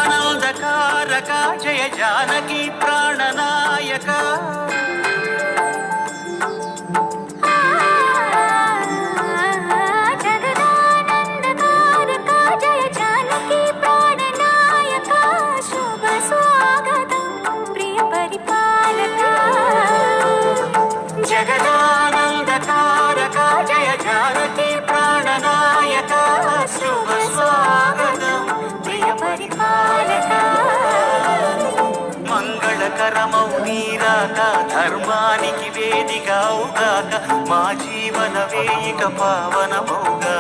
జగదానందకారక జయ జానకి ప్రాణనాయక జగదానందకారక జయ జానకి ప్రాణనాయక శుభ స్వాగతం ప్రియ పరిపాలక మంగళకరమౌ నీరాక ధర్మానికి వేదికవుగాక మా జీవన వేయిక పావనమౌగా